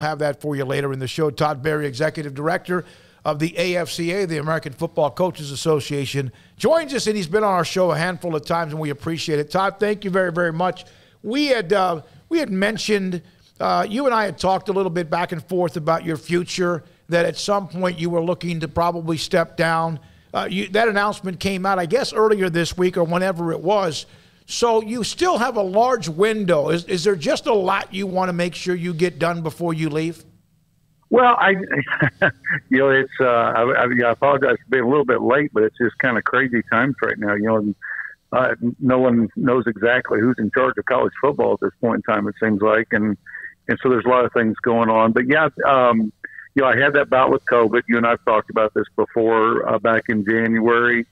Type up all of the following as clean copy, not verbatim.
Have that for you later in the show. Todd Berry, Executive Director of the AFCA, the American Football Coaches Association, joins us, and he's been on our show a handful of times, and we appreciate it. Todd, thank you very, very much. We had mentioned, you and I had talked a little bit back and forth about your future, that at some point you were looking to probably step down. That announcement came out, I guess, earlier this week or whenever it was. So you still have a large window. Is there just a lot you want to make sure you get done before you leave? Well, it's I apologize for being a little bit late, but it's just kind of crazy times right now. No one knows exactly who's in charge of college football at this point in time, it seems like, and so there's a lot of things going on. But yeah, I had that bout with COVID. You and I've talked about this before, back in January.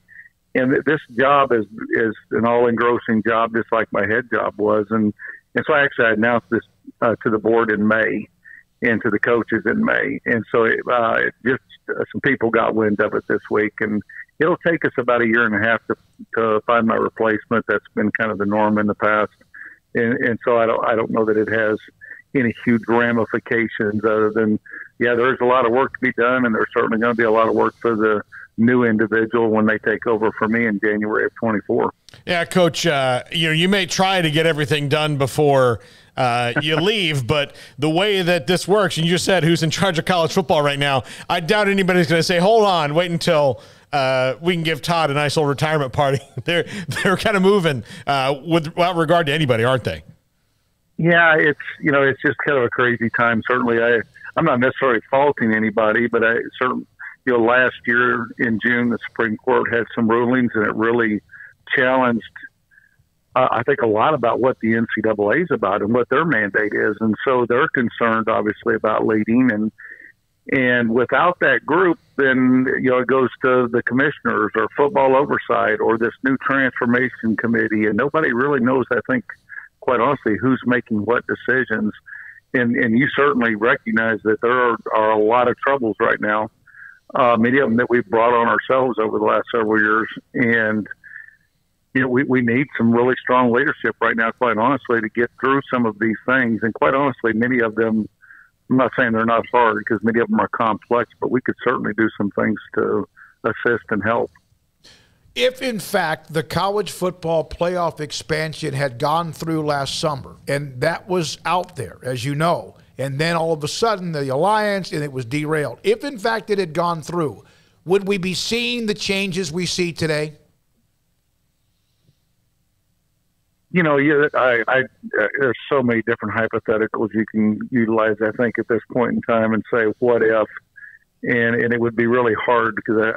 And this job is an all-engrossing job, just like my head job was. And so I announced this to the board in May and to the coaches in May. And so some people got wind of it this week. And it'll take us about a year and a half to find my replacement. That's been kind of the norm in the past. And so I don't know that it has any huge ramifications other than, there's a lot of work to be done, and there's certainly going to be a lot of work for the new individual when they take over for me in January of 24. Yeah, Coach, you may try to get everything done before you leave, but the way that this works, and you just said who's in charge of college football right now, I doubt anybody's going to say, hold on, wait until we can give Todd a nice little retirement party. They're kind of moving without regard to anybody, aren't they? Yeah, it's just kind of a crazy time. Certainly, I'm not necessarily faulting anybody, but last year in June, the Supreme Court had some rulings, and it really challenged, I think, a lot about what the NCAA is about and what their mandate is. And so they're concerned, obviously, about leading. And without that group, then, it goes to the commissioners or football oversight or this new transformation committee. And nobody really knows, I think, quite honestly, who's making what decisions. And you certainly recognize that there are a lot of troubles right now. Many of them that we've brought on ourselves over the last several years. And, we need some really strong leadership right now, quite honestly, to get through some of these things. And quite honestly, many of them, I'm not saying they're not hard because many of them are complex, but we could certainly do some things to assist and help. If, in fact, the college football playoff expansion had gone through last summer, and that was out there, as you know, and then all of a sudden the alliance, and it was derailed. If, in fact, it had gone through, would we be seeing the changes we see today? There's so many different hypotheticals you can utilize, I think, at this point in time and say, what if? And it would be really hard because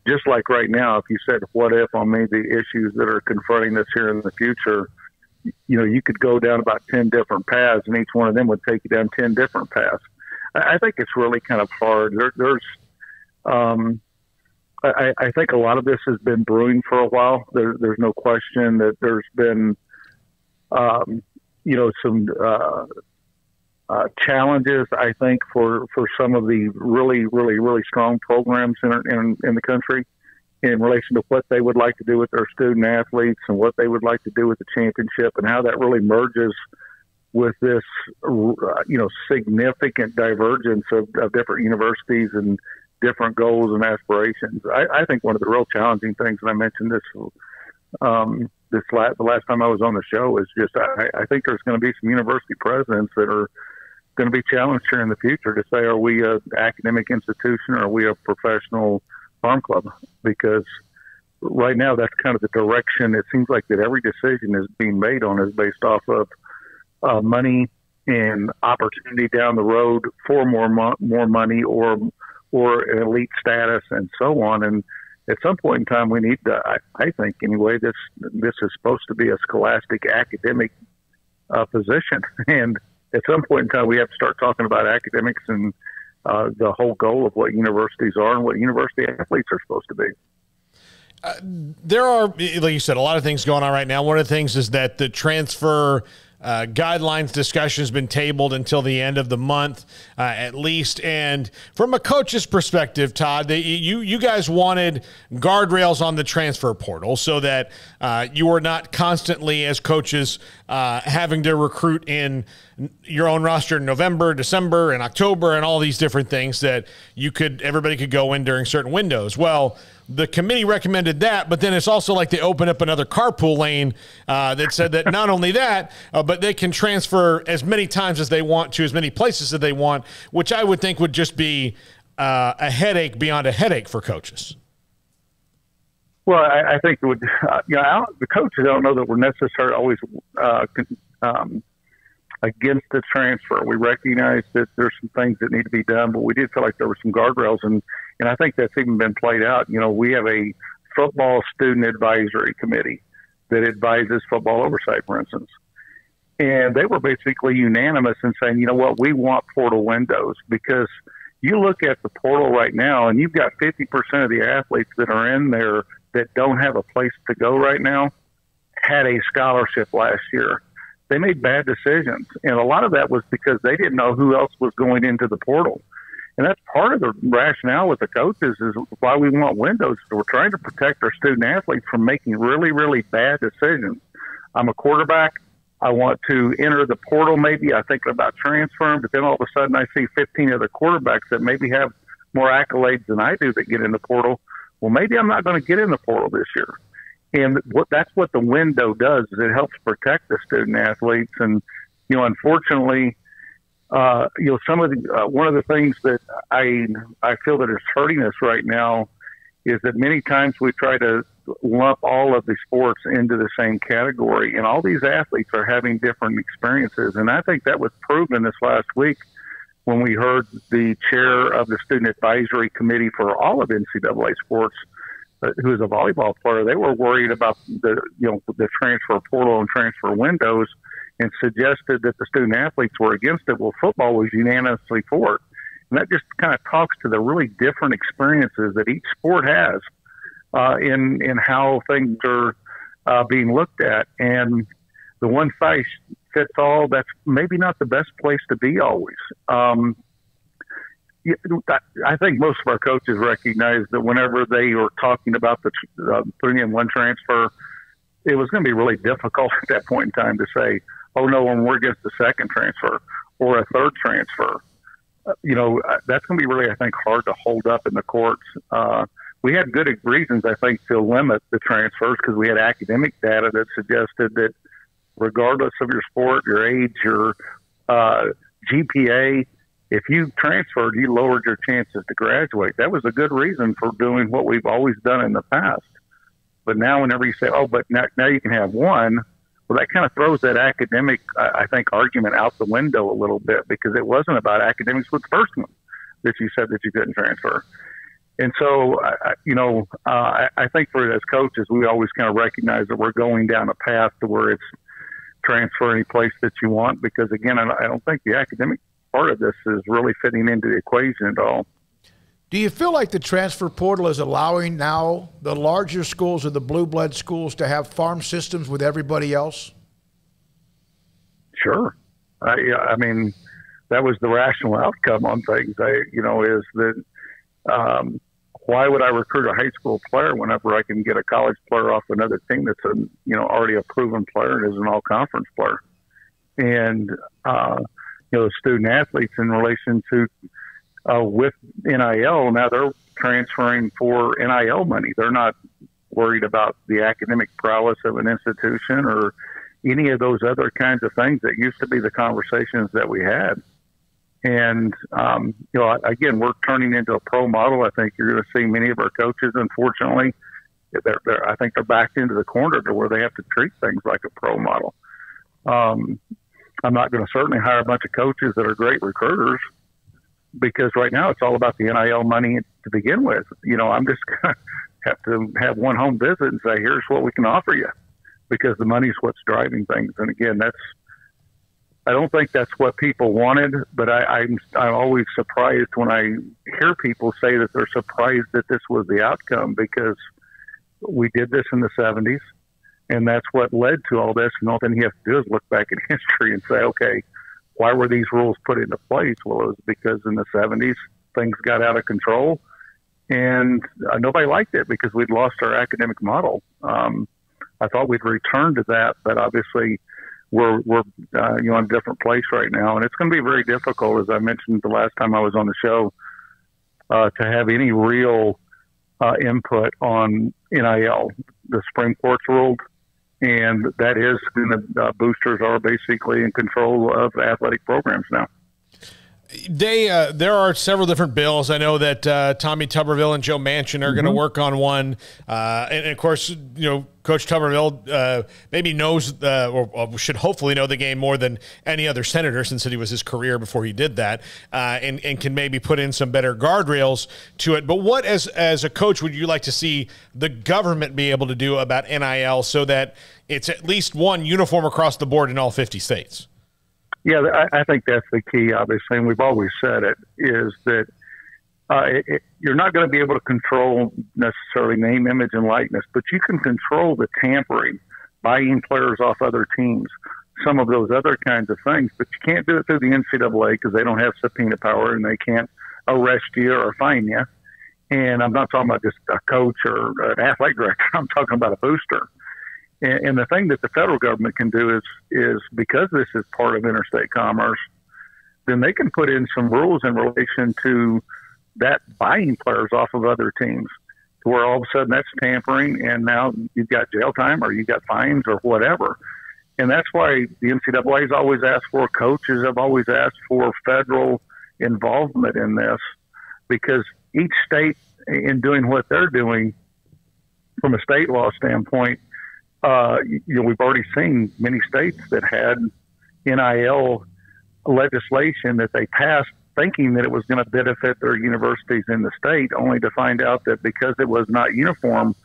just like right now, if you said, what if on many of the issues that are confronting us here in the future, you could go down about 10 different paths, and each one of them would take you down 10 different paths. I think it's really kind of hard. I think a lot of this has been brewing for a while. There's no question that there's been, some challenges, I think, for some of the really, really, really strong programs in the country in relation to what they would like to do with their student athletes and what they would like to do with the championship and how that really merges with this, significant divergence of different universities and different goals and aspirations. I think one of the real challenging things, and I mentioned this, the last time I was on the show, is just I think there's going to be some university presidents that are going to be challenged here in the future to say, are we an academic institution or are we a professional farm club? Because right now that's kind of the direction it seems like that every decision is being made on is based off of money and opportunity down the road for more money or an elite status and so on. And at some point in time, we need to, I think anyway, this is supposed to be a scholastic academic position. And at some point in time, we have to start talking about academics and the whole goal of what universities are and what university athletes are supposed to be. There are, like you said, a lot of things going on right now. One of the things is that the transfer guidelines discussion has been tabled until the end of the month, at least. And from a coach's perspective, Todd, you guys wanted guardrails on the transfer portal so that you were not constantly, as coaches, having to recruit in your own roster in November, December, and October, and all these different things that everybody could go in during certain windows. Well, the committee recommended that, but then it's also like they open up another carpool lane that said that not only that, but they can transfer as many times as they want to as many places as they want, which I would think would just be a headache beyond a headache for coaches. Well, I think it would. The coaches don't know that we're necessarily always against the transfer. We recognize that there's some things that need to be done, but we did feel like there were some guardrails, and I think that's even been played out. We have a football student advisory committee that advises football oversight, for instance, and they were basically unanimous in saying, you know what, we want portal windows, because you look at the portal right now, and you've got 50% of the athletes that are in there that don't have a place to go right now had a scholarship last year. They made bad decisions, and a lot of that was because they didn't know who else was going into the portal. And that's part of the rationale with the coaches is why we want windows. We're trying to protect our student athletes from making really, really bad decisions. I'm a quarterback. I want to enter the portal maybe. I'm thinking about transferring, but then all of a sudden I see 15 other quarterbacks that maybe have more accolades than I do that get in the portal. Well, maybe I'm not going to get in the portal this year. And that's what the window does, is it helps protect the student athletes. And, unfortunately, some of the one of the things that I feel that is hurting us right now is that many times we try to lump all of the sports into the same category, and all these athletes are having different experiences. And I think that was proven this last week when we heard the chair of the student advisory committee for all of NCAA sports, who is a volleyball player. They were worried about the transfer portal and transfer windows, and suggested that the student athletes were against it. Well, football was unanimously for it. And that just kind of talks to the really different experiences that each sport has in how things are being looked at. And the one size fits all, that's maybe not the best place to be always. I think most of our coaches recognize that whenever they were talking about putting in one transfer, it was going to be really difficult at that point in time to say, oh, no, when we're against the second transfer or a third transfer. That's going to be really, I think, hard to hold up in the courts. We had good reasons, I think, to limit the transfers because we had academic data that suggested that regardless of your sport, your age, your GPA, if you transferred, you lowered your chances to graduate. That was a good reason for doing what we've always done in the past. But now whenever you say, oh, but now you can have one, well, that kind of throws that academic, I think, argument out the window a little bit, because it wasn't about academics with the first one that you said that you couldn't transfer. And so, I think for as coaches, we always kind of recognize that we're going down a path to where it's transfer any place that you want, because, again, I don't think the academic part of this is really fitting into the equation at all. Do you feel like the transfer portal is allowing now the larger schools or the blue blood schools to have farm systems with everybody else? Sure. I mean, that was the rational outcome on things. Is that why would I recruit a high school player whenever I can get a college player off another team that's already a proven player and is an all conference player? And the student athletes in relation to with NIL, now they're transferring for NIL money. They're not worried about the academic prowess of an institution or any of those other kinds of things that used to be the conversations that we had. And, again, we're turning into a pro model. I think you're going to see many of our coaches, unfortunately, I think they're backed into the corner to where they have to treat things like a pro model. I'm not going to certainly hire a bunch of coaches that are great recruiters, because right now it's all about the NIL money to begin with. I'm just going to have to have one home visit and say, here's what we can offer you, because the money's what's driving things. And again, I don't think that's what people wanted, but I'm always surprised when I hear people say that they're surprised that this was the outcome, because we did this in the 70s, and that's what led to all this. And all thing you have to do is look back in history and say, okay, why were these rules put into place? Well, it was because in the 70s, things got out of control, and nobody liked it because we'd lost our academic model. I thought we'd return to that, but obviously we're in a different place right now, and it's going to be very difficult, as I mentioned the last time I was on the show, to have any real input on NIL. The Supreme Court's ruled, and that is the boosters are basically in control of athletic programs now. There are several different bills. I know that Tommy Tuberville and Joe Manchin are going to work on one. And of course, Coach Tuberville maybe knows or should hopefully know the game more than any other senator, since it was his career before he did that, and can maybe put in some better guardrails to it. But what, as a coach, would you like to see the government be able to do about NIL so that it's at least one uniform across the board in all 50 states? Yeah, I think that's the key, obviously, and we've always said it, is that you're not going to be able to control necessarily name, image, and likeness, but you can control the tampering, buying players off other teams, some of those other kinds of things, but you can't do it through the NCAA because they don't have subpoena power and they can't arrest you or fine you. And I'm not talking about just a coach or an athletic director. I'm talking about a booster. And the thing that the federal government can do is because this is part of interstate commerce, then they can put in some rules in relation to that buying players off of other teams, to where all of a sudden that's tampering, and now you've got jail time or you've got fines or whatever. And that's why the NCAA has always asked for, coaches have always asked for federal involvement in this, because each state, in doing what they're doing from a state law standpoint, we've already seen many states that had NIL legislation that they passed thinking that it was going to benefit their universities in the state, only to find out that because it was not uniform,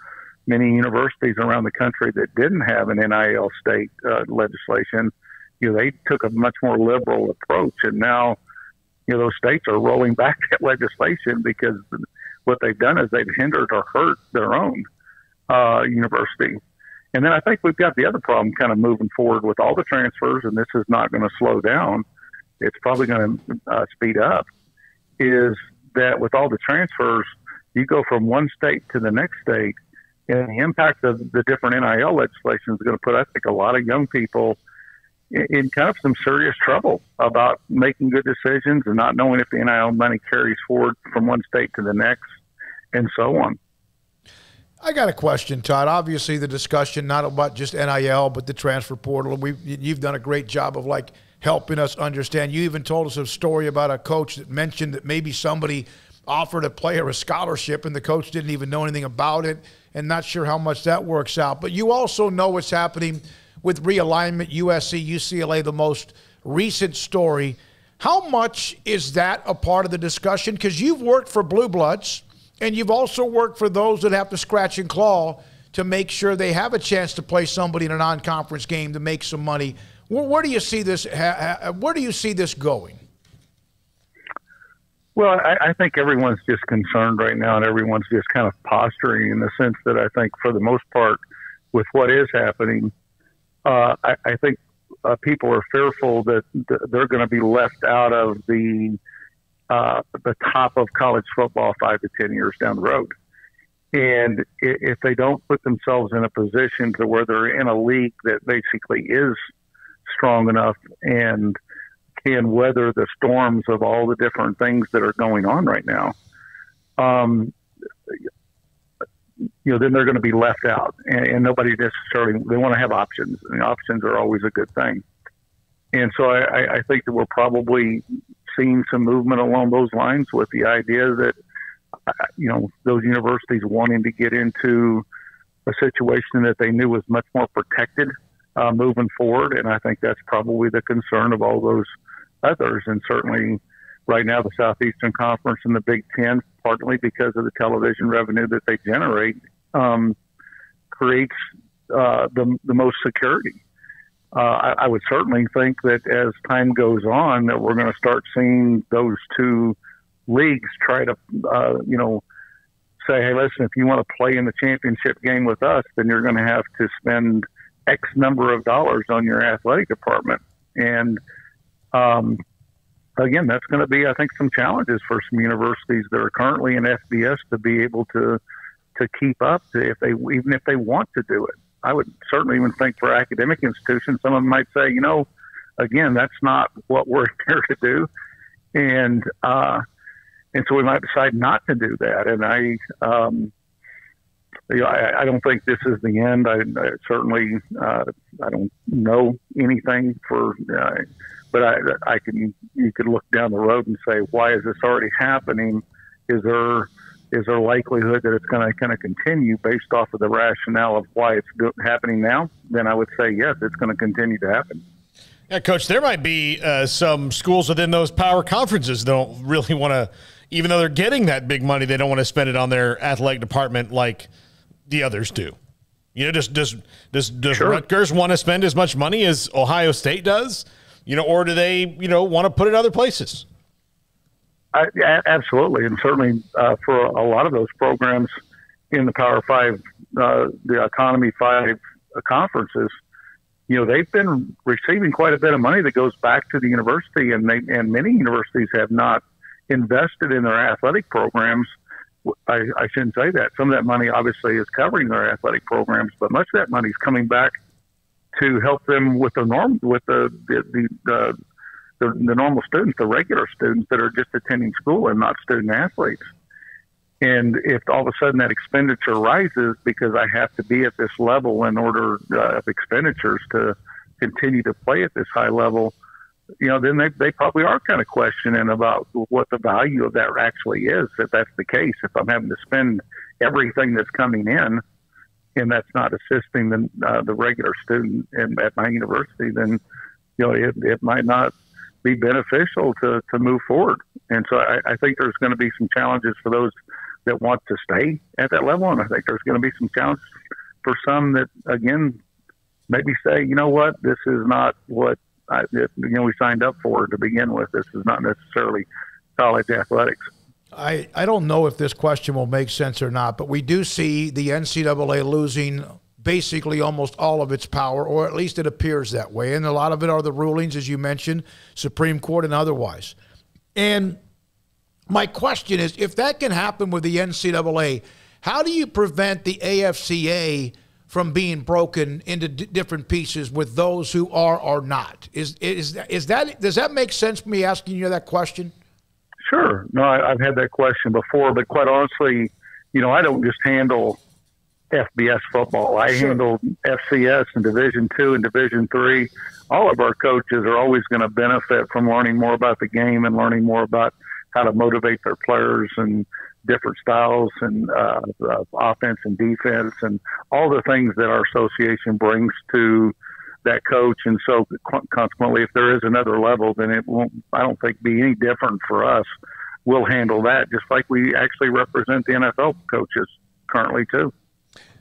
many universities around the country that didn't have an NIL state legislation, they took a much more liberal approach. And now, those states are rolling back that legislation because what they've done is they've hindered or hurt their own university. And then I think we've got the other problem kind of moving forward with all the transfers, and this is not going to slow down. It's probably going to speed up, is that with all the transfers, you go from one state to the next state, and the impact of the different NIL legislation is going to put, I think, a lot of young people in kind of some serious trouble about making good decisions and not knowing if the NIL money carries forward from one state to the next, and so on. I got a question, Todd. Obviously, the discussion not about just NIL, but the transfer portal. You've done a great job of helping us understand. You even told us a story about a coach that mentioned that maybe somebody offered a player a scholarship and the coach didn't even know anything about it, and not sure how much that works out. But you also know what's happening with realignment, USC, UCLA, the most recent story. How much is that a part of the discussion? Because you've worked for Blue Bloods, and you've also worked for those that have to scratch and claw to make sure they have a chance to play somebody in a non-conference game to make some money. Where do you see this? Where do you see this going? Well, I think everyone's just concerned right now, and everyone's just kind of posturing in the sense that I think for the most part, with what is happening, I think people are fearful that they're going to be left out of the top of college football 5 to 10 years down the road. And if they don't put themselves in a position to where they're in a league that basically is strong enough and can weather the storms of all the different things that are going on right now, then they're going to be left out, and nobody necessarily, they want to have options, and options are always a good thing. And so I think that we're probably seeing some movement along those lines with the idea that, those universities wanting to get into a situation that they knew was much more protected moving forward. And I think that's probably the concern of all those others. And certainly right now, the Southeastern Conference and the Big Ten, partly because of the television revenue that they generate, creates the most security. I would certainly think that as time goes on, that we're going to start seeing those two leagues try to, say, hey, listen, if you want to play in the championship game with us, then you're going to have to spend X number of dollars on your athletic department. And again, that's going to be, I think, some challenges for some universities that are currently in FBS to be able to keep up, even if they want to do it. I would certainly even think for academic institutions, some of them might say, again, that's not what we're here to do. And so we might decide not to do that. And I don't think this is the end. I certainly, I don't know anything but you could look down the road and say, why is this already happening? Is there likelihood that it's going to kind of continue based off of the rationale of why it's happening now? Then I would say, yes, it's going to continue to happen. Yeah, Coach, there might be some schools within those power conferences that don't really want to, even though they're getting that big money, they don't want to spend it on their athletic department like the others do. Does Sure. Rutgers want to spend as much money as Ohio State does? Or do they, want to put it other places? Absolutely, and certainly for a lot of those programs in the Power Five, the Economy Five conferences, they've been receiving quite a bit of money that goes back to the university, and many universities have not invested in their athletic programs. I shouldn't say that. Some of that money obviously is covering their athletic programs, but much of that money is coming back to help them with the normal students, the regular students that are just attending school and not student athletes. And if all of a sudden that expenditure rises because I have to be at this level in order of expenditures to continue to play at this high level, then they probably are kind of questioning about what the value of that actually is, if that's the case. If I'm having to spend everything that's coming in and that's not assisting the regular student at my university, then, it might not be beneficial to move forward. And so I think there's going to be some challenges for those that want to stay at that level. And I think there's going to be some challenges for some that, again, maybe say, what, this is not what we signed up for to begin with. This is not necessarily college athletics. I don't know if this question will make sense or not, but we do see the NCAA losing basically almost all of its power, or at least it appears that way. And a lot of it are the rulings, as you mentioned, Supreme Court and otherwise. And my question is, if that can happen with the NCAA, how do you prevent the AFCA from being broken into different pieces with those who are or not? Does that make sense, me asking you that question? Sure. No, I've had that question before, but quite honestly, I don't just handle FBS football. I handle FCS and Division II and Division III. All of our coaches are always going to benefit from learning more about the game and learning more about how to motivate their players and different styles and offense and defense and all the things that our association brings to that coach. And so consequently, if there is another level, then it won't, I don't think, be any different for us. We'll handle that just like we actually represent the NFL coaches currently too.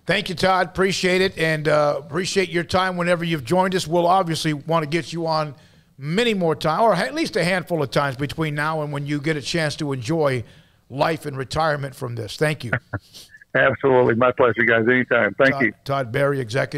Thank you, Todd. Appreciate it, and appreciate your time whenever you've joined us. We'll obviously want to get you on many more times, or at least a handful of times between now and when you get a chance to enjoy life and retirement from this. Thank you. Absolutely. My pleasure, guys. Anytime. Thank you. Todd Berry, Executive